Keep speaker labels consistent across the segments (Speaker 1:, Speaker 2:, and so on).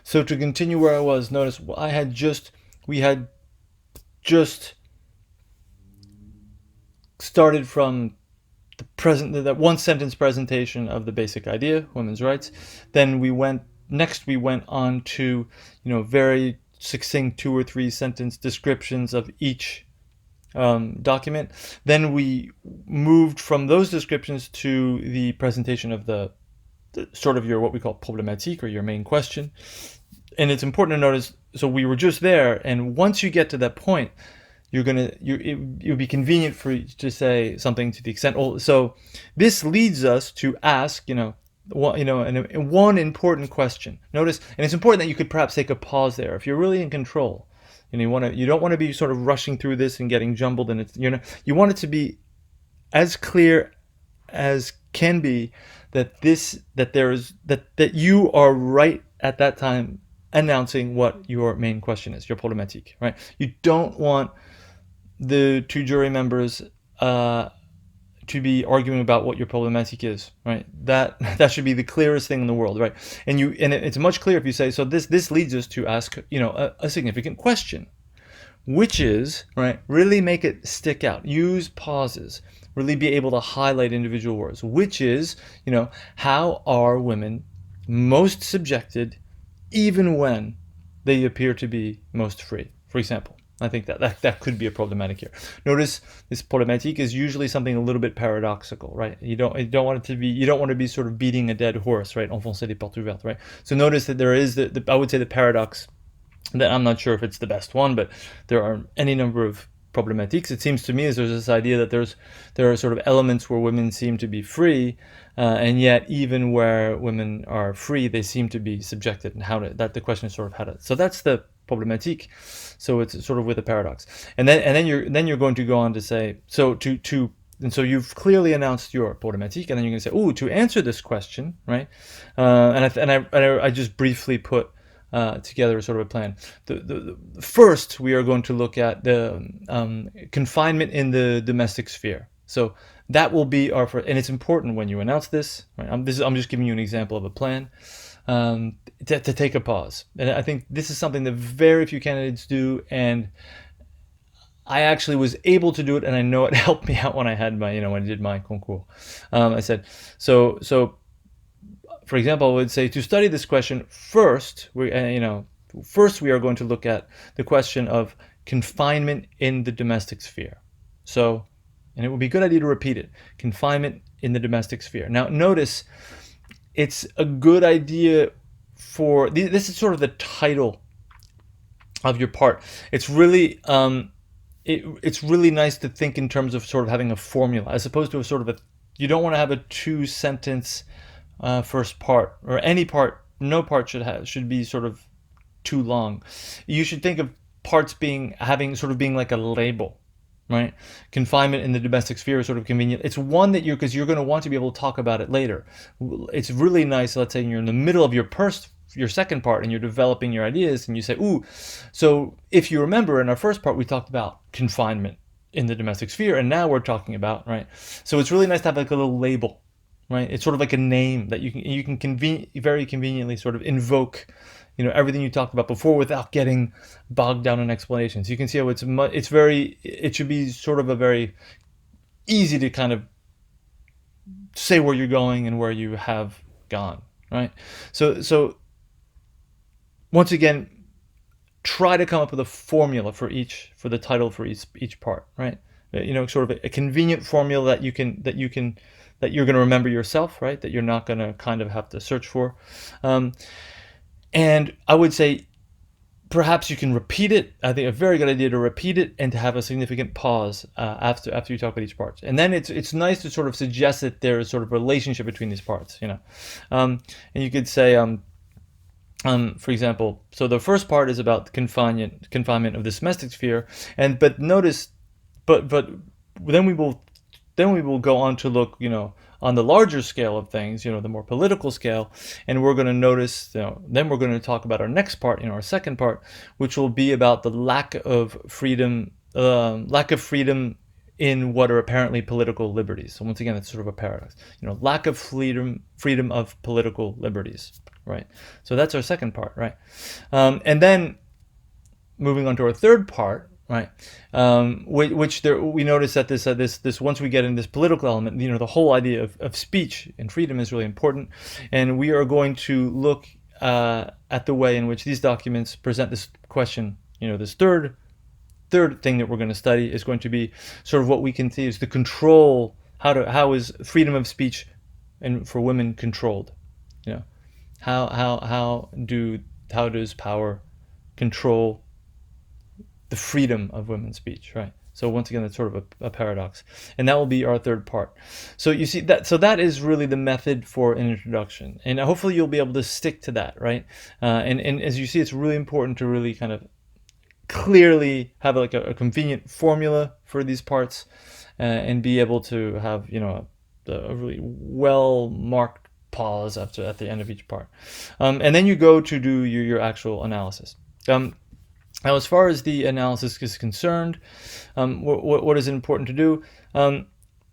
Speaker 1: So to continue where I was, notice we had just started from the present, that one sentence presentation of the basic idea, women's rights. Then we went on to, very succinct 2 or 3 sentence descriptions of each document. Then we moved from those descriptions to the presentation of the sort of your what we call problématique, or your main question. And it's important to notice, so we were just there, and once you get to that point, it would be convenient for you to say something to the extent. So this leads us to ask, one important question. Notice, and it's important that you could perhaps take a pause there if you're really in control. You don't want to be sort of rushing through this and getting jumbled, and you want it to be as clear as can be that that you are right at that time announcing what your main question is, your problématique, right? You don't want the 2 jury members to be arguing about what your problématique is, right? That should be the clearest thing in the world, right? And it's much clearer if you say, so this leads us to ask, a significant question, which is, right, really make it stick out, use pauses, really be able to highlight individual words, which is, how are women most subjected even when they appear to be most free, for example. I think that could be a problematic here. Notice this problématique is usually something a little bit paradoxical, right? You don't want to be sort of beating a dead horse, right? Enfoncer des portes ouvertes, right? So notice that there is I would say the paradox, that I'm not sure if it's the best one, but there are any number of problematiques. It seems to me as there's this idea that there are sort of elements where women seem to be free, and yet even where women are free, they seem to be subjected. And the question is sort of how to. So that's the problématique. So it's sort of with a paradox, and then you're going to go on to say, and so you've clearly announced your problématique, and then you're going to say, to answer this question, right? I just briefly put together sort of a plan. The first, we are going to look at the confinement in the domestic sphere. So that will be our first, and it's important when you announce this. Right? I'm just giving you an example of a plan. To take a pause, and I think this is something that very few candidates do, and I actually was able to do it, and I know it helped me out when I had when I did my concours. I said so. For example, I would say, to study this question, first we are going to look at the question of confinement in the domestic sphere. So, and it would be a good idea to repeat it: confinement in the domestic sphere. Now, notice it's a good idea for this is sort of the title of your part. It's really it's really nice to think in terms of sort of having a formula, as opposed to a sort of you don't want to have a 2 sentence first part, or any part. No part should be sort of too long. You should think of parts being like a label, right? Confinement in the domestic sphere is sort of convenient. It's one that because you're going to want to be able to talk about it later. It's really nice. Let's say you're in the middle of your second part, and you're developing your ideas, and you say, so if you remember, in our first part we talked about confinement in the domestic sphere, and now we're talking about, right? So it's really nice to have like a little label, right? It's sort of like a name that you can very conveniently sort of invoke, everything you talked about before without getting bogged down in explanations. You can see how it should be sort of a very easy to kind of say where you're going and where you have gone, right? So once again, try to come up with a formula for the title for each part, right? Sort of a convenient formula that you're going to remember yourself, right? That you're not going to kind of have to search for. And I would say perhaps you can repeat it. I think a very good idea to repeat it and to have a significant pause after you talk about each part. And then it's nice to sort of suggest that there is sort of a relationship between these parts, And you could say, for example, so the first part is about confinement of the domestic sphere, but then we will go on to look, on the larger scale of things, the more political scale, and we're going to notice, then we're going to talk about our next part, our second part, which will be about the lack of freedom in what are apparently political liberties. So once again, it's sort of a paradox, lack of freedom of political liberties, right? So that's our second part, right? And then moving on to our third part, right? Which there, we notice that this once we get in this political element, the whole idea of speech and freedom is really important, and we are going to look at the way in which these documents present this question. This third thing that we're going to study is going to be sort of what we can see is the control. How is freedom of speech and for women controlled? How does power control the freedom of women's speech, right? So once again, that's sort of a paradox, and that will be our third part. So you see that. So that is really the method for an introduction, and hopefully you'll be able to stick to that, right? And as you see, it's really important to really kind of clearly have like a convenient formula for these parts, and be able to have a really well marked pause at the end of each part, and then you go to do your actual analysis. Now, as far as the analysis is concerned, what is important to do?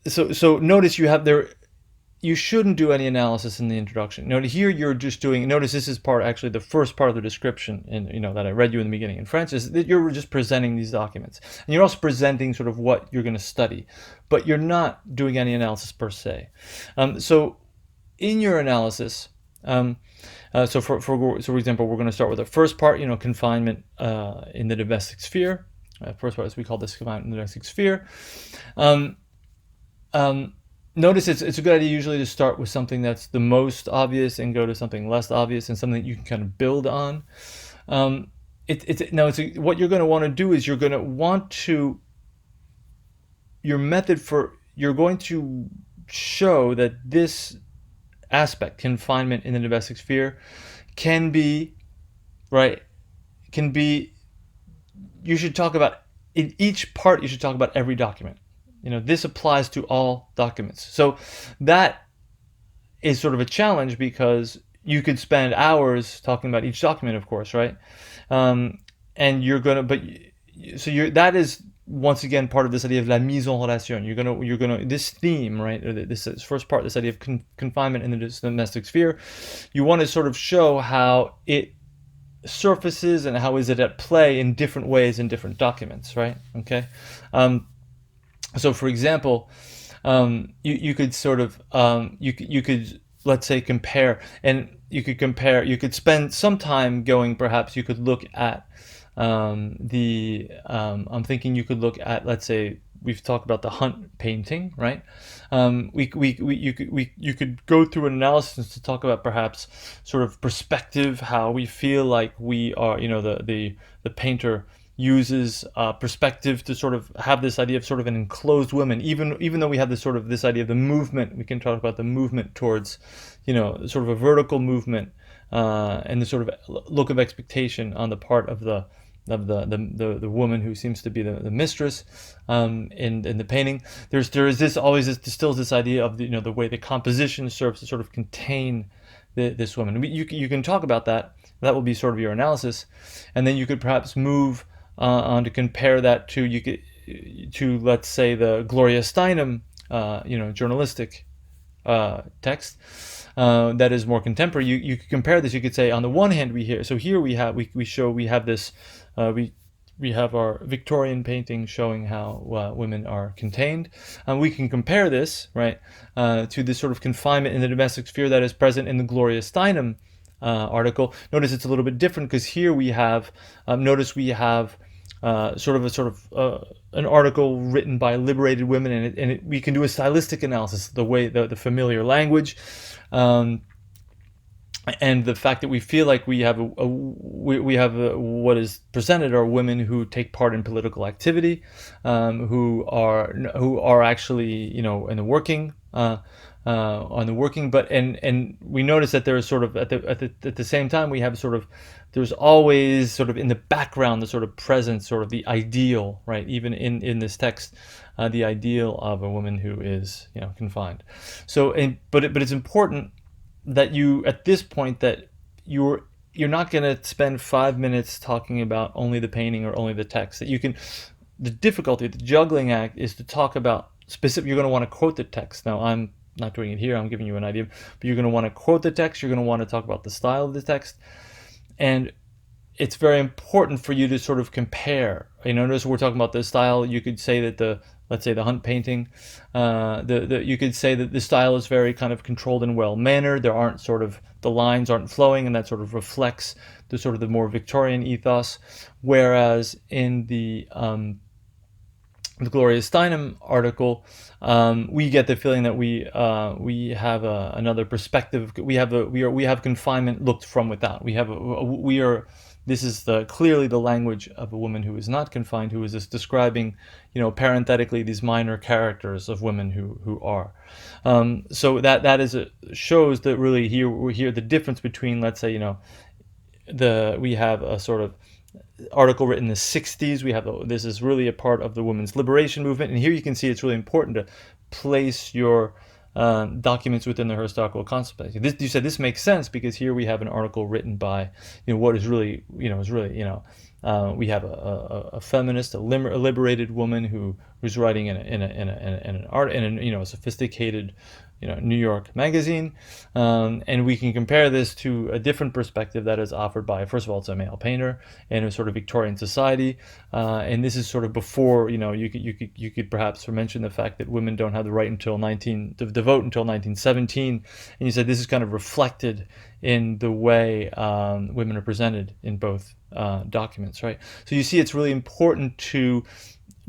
Speaker 1: So notice you shouldn't do any analysis in the introduction. Notice here you're just doing. Notice this is actually the first part of the description, that I read you in the beginning in French, is that you're just presenting these documents, and you're also presenting sort of what you're going to study, but you're not doing any analysis per se. So in your analysis. So for example, we're going to start with the first part, confinement in the domestic sphere. First part is we call this confinement in the domestic sphere. Notice it's a good idea usually to start with something that's the most obvious and go to something less obvious and something that you can kind of build on. What you're going to want to do is you're going to want to you're going to show that this aspect, confinement in the domestic sphere, you should talk about, in each part you should talk about every document. This applies to all documents. So that is sort of a challenge because you could spend hours talking about each document, of course, right? And that is once again part of this idea of la mise en relation. You're gonna this theme, right? This first part, this idea of confinement in the domestic sphere. You want to sort of show how it surfaces and how is it at play in different ways in different documents, right? Okay. So for example, you could sort of you could let's say compare, and you could spend some time going. Perhaps you could look at I'm thinking you could look at, let's say, we've talked about the Hunt painting, right? You could go through an analysis to talk about perhaps sort of perspective, how we feel like we are, the painter uses perspective to sort of have this idea of sort of an enclosed woman. Even though we have this idea of the movement, we can talk about the movement towards, sort of a vertical movement, and the sort of look of expectation on the part of the woman who seems to be the mistress in the painting. There is distills this idea of the way the composition serves to sort of contain this woman. You can talk about that. That will be sort of your analysis, and then you could perhaps move on to compare that to let's say the Gloria Steinem journalistic text that is more contemporary. You could compare this. You could say on the one hand we have our Victorian painting showing how women are contained. We can compare this, right, to this sort of confinement in the domestic sphere that is present in the Gloria Steinem article. Notice it's a little bit different because here we have an article written by liberated women, and we can do a stylistic analysis, the way the familiar language, and the fact that we feel like we have what is presented are women who take part in political activity, who are actually in the working. On the working, and we notice that there is sort of at the same time we have there's always sort of in the background the sort of presence, sort of the ideal, right? Even in this text, the ideal of a woman who is confined. So, but it's important that you at this point that you're not going to spend 5 minutes talking about only the painting or only the text. The juggling act is to talk about specific. You're going to want to quote the text. Now, I'm not doing it here, I'm giving you an idea, but you're going to want to quote the text, you're going to want to talk about the style of the text, and it's very important for you to sort of compare. Notice we're talking about the style. You could say that let's say the Hunt painting, you could say that the style is very kind of controlled and well mannered. There aren't sort of, the lines aren't flowing, and that sort of reflects the sort of the more Victorian ethos. Whereas in the Gloria Steinem article, we get the feeling that we have another perspective. We have confinement looked from without. This is clearly the language of a woman who is not confined, who is just describing, parenthetically, these minor characters of women who are. So that shows that really here the difference between, let's say, we have a sort of article written in the 60s. This is really a part of the women's liberation movement, and here you can see it's really important to place your documents within the historical context. You said this makes sense because here we have an article written by, what is really, we have a feminist, a liberated woman who's writing in a sophisticated, New York magazine, and we can compare this to a different perspective that is offered by, first of all, it's a male painter in a sort of Victorian society, and this is sort of before, you could perhaps mention the fact that women don't have the right to vote until 1917, and you said this is kind of reflected in the way women are presented in both documents, right? So you see, it's really important to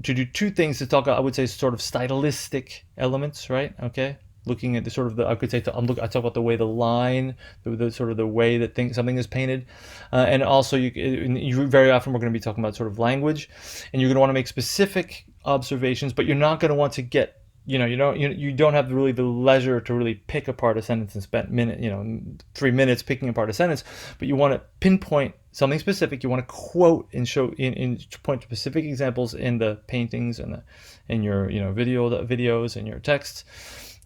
Speaker 1: do two things to talk. I would say sort of stylistic elements, right? Okay. Looking at the sort of I talk about the way the line, the sort of the way that something is painted, and also you very often we're going to be talking about sort of language, and you're going to want to make specific observations, but you're not going to want to get, you don't have really the leisure to really pick apart a sentence and spend 3 minutes picking apart a sentence, but you want to pinpoint something specific. You want to quote and show point to specific examples in the paintings and in your videos and your texts.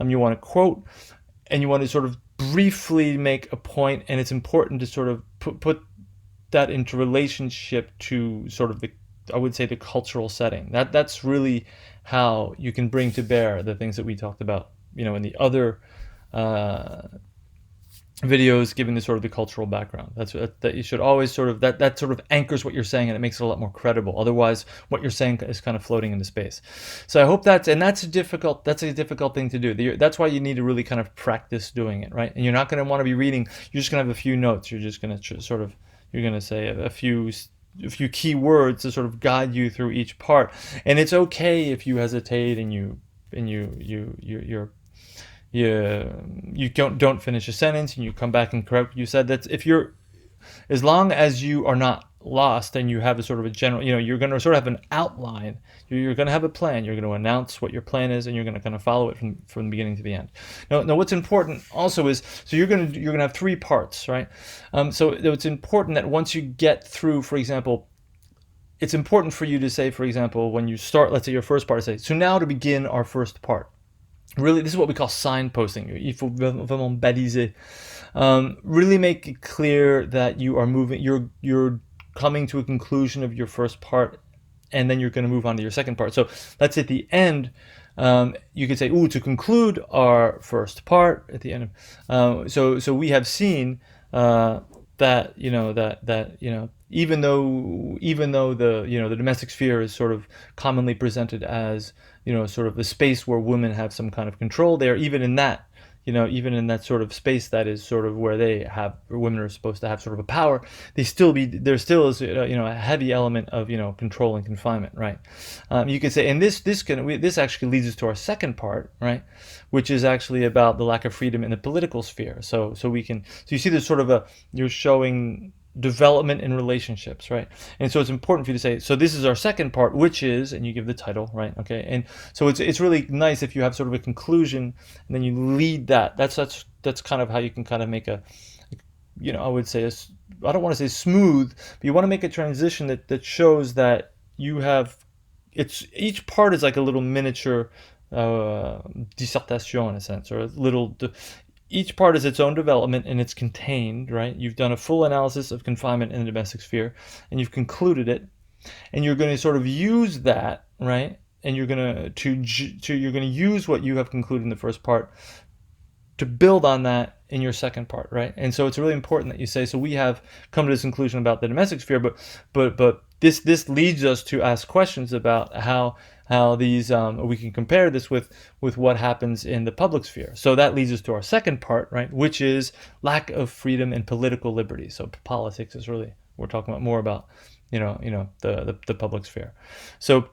Speaker 1: You want to quote, and you want to sort of briefly make a point, and it's important to sort of put that into relationship to sort of I would say the cultural setting. That's really how you can bring to bear the things that we talked about, in the other videos, given the sort of the cultural background. That you should always sort of that sort of anchors what you're saying, and it makes it a lot more credible. Otherwise, what you're saying is kind of floating into space. So I hope that's a difficult thing to do. That's why you need to really kind of practice doing it, right? And you're not going to want to be reading. You're just going to have a few notes. You're just going to you're going to say a few key words to sort of guide you through each part. And it's okay if you hesitate and you don't finish a sentence and you come back and correct what you said. That's as long as you are not lost and you have a sort of a general, you're going to sort of have an outline. You're going to have a plan. You're going to announce what your plan is, and you're going to kind of follow it from the beginning to the end. Now, what's important also is, so you're going to have 3 parts, right? So it's important that once you get through, for example, it's important for you to say, for example, when you start, let's say your first part, say, so now to begin our first part. Really, this is what we call signposting. Il faut vraiment baliser. Really make it clear that you are moving. You're coming to a conclusion of your first part, and then you're going to move on to your second part. So let's say at the end, you could say, to conclude our first part at the end. So we have seen that even though the domestic sphere is sort of commonly presented as sort of the space where women have some kind of control, they are even in that sort of space that is sort of where women are supposed to have sort of a power. There still is a heavy element of control and confinement, right? You could say, and this actually leads us to our second part, right, which is actually about the lack of freedom in the political sphere. So you see there's sort of you're showing development in relationships, right? And so it's important for you to say, so this is our second part, which is, and you give the title, right? Okay. And so it's really nice if you have sort of a conclusion and then you lead that. That's kind of how you can kind of make I would say I don't want to say smooth, but you want to make a transition that shows that you have, each part is like a little miniature dissertation in a sense, or a little. Each part is its own development, and it's contained, right? You've done a full analysis of confinement in the domestic sphere, and you've concluded it, and you're going to sort of use that, right? And you're going to use what you have concluded in the first part to build on that in your second part, right? And so it's really important that you say, so we have come to this conclusion about the domestic sphere, but this leads us to ask questions about how these we can compare this with what happens in the public sphere. So that leads us to our second part, right, which is lack of freedom and political liberty. So politics is really, we're talking about more about the public sphere. So,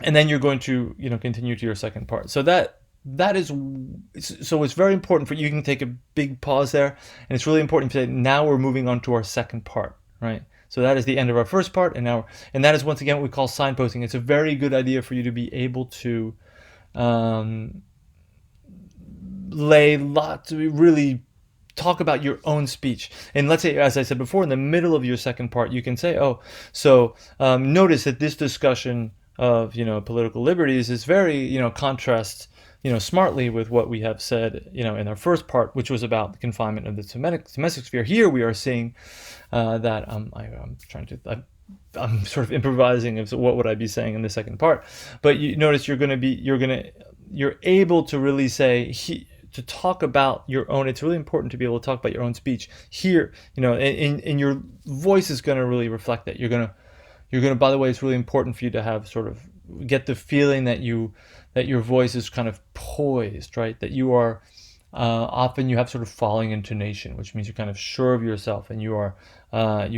Speaker 1: and then you're going to continue to your second part. So that is, so it's very important for you can take a big pause there, and it's really important to say now we're moving on to our second part, right? So that is the end of our first part, and that is once again what we call signposting. It's a very good idea for you to be able to really talk about your own speech. And let's say, as I said before, in the middle of your second part, you can say, oh, so notice that this discussion of political liberties is very contrasts smartly with what we have said in our first part, which was about the confinement of the domestic sphere. Here we are seeing that I'm sort of improvising of what would I be saying in the second part, but you notice you're able to really say to talk about your own. It's really important to be able to talk about your own speech here, and your voice is going to really reflect that. You're going to, by the way, it's really important for you to have sort of get the feeling that your voice is kind of poised, right? That you are often you have sort of falling intonation, which means you're kind of sure of yourself, and you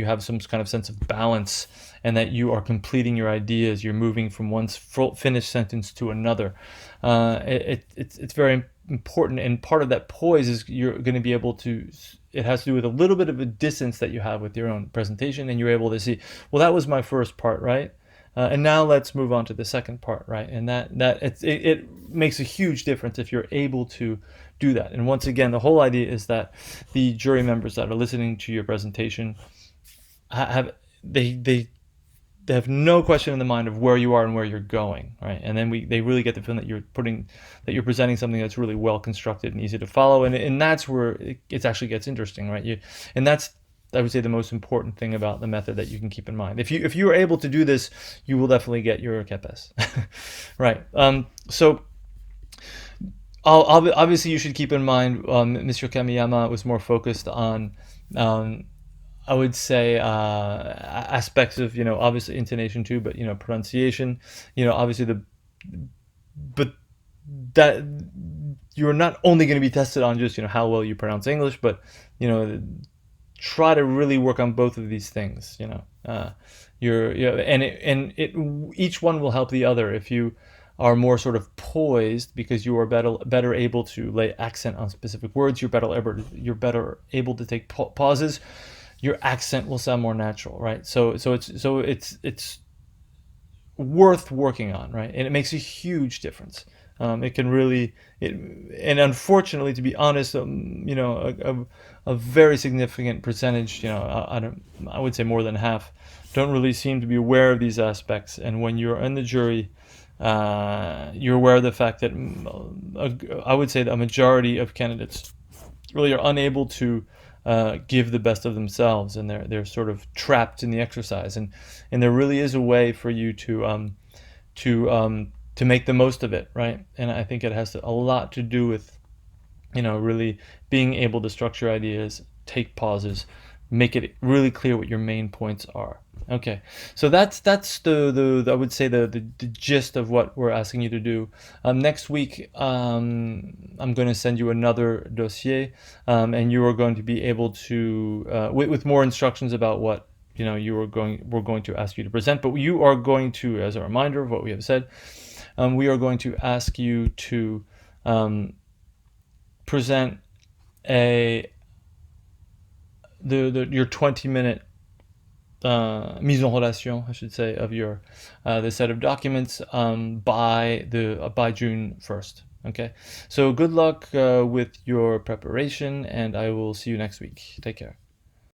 Speaker 1: have some kind of sense of balance, and that you are completing your ideas. You're moving from one finished sentence to another. It's very important, and part of that poise is you're going to be able to. It has to do with a little bit of a distance that you have with your own presentation, and you're able to see, well, that was my first part, right? And now let's move on to the second part, right? And that it makes a huge difference if you're able to do that. And once again, the whole idea is that the jury members that are listening to your presentation they have no question in the mind of where you are and where you're going, right? And then they really get the feeling that you're presenting something that's really well constructed and easy to follow, and that's where it actually gets interesting, right? And that's, I would say, the most important thing about the method that you can keep in mind. If you are able to do this, you will definitely get your KEPES. Right. So obviously you should keep in mind Mr. Kamiyama was more focused on I would say aspects of obviously intonation too, but pronunciation, obviously but that you're not only going to be tested on just how well you pronounce English, but try to really work on both of these things. Each one will help the other. If you are more sort of poised because you are better able to lay accent on specific words, you're better able to take pauses. Your accent will sound more natural, right? So it's worth working on, right? And it makes a huge difference. It can really, and unfortunately, to be honest, a very significant percentage, I would say more than half, don't really seem to be aware of these aspects. And when you're in the jury, you're aware of the fact that I would say that a majority of candidates really are unable to give the best of themselves, and they're sort of trapped in the exercise. And there really is a way for you to make the most of it, right? And I think it has a lot to do with, really being able to structure ideas, take pauses, make it really clear what your main points are. Okay, so that's the I would say the gist of what we're asking you to do. Next week, I'm going to send you another dossier, and you are going to be able to with more instructions about what we're going to ask you to present. But you are going to, as a reminder of what we have said, we are going to ask you to present your 20-minute mise en relation, I should say, of your the set of documents by June 1st. Okay, so good luck with your preparation, and I will see you next week. Take care.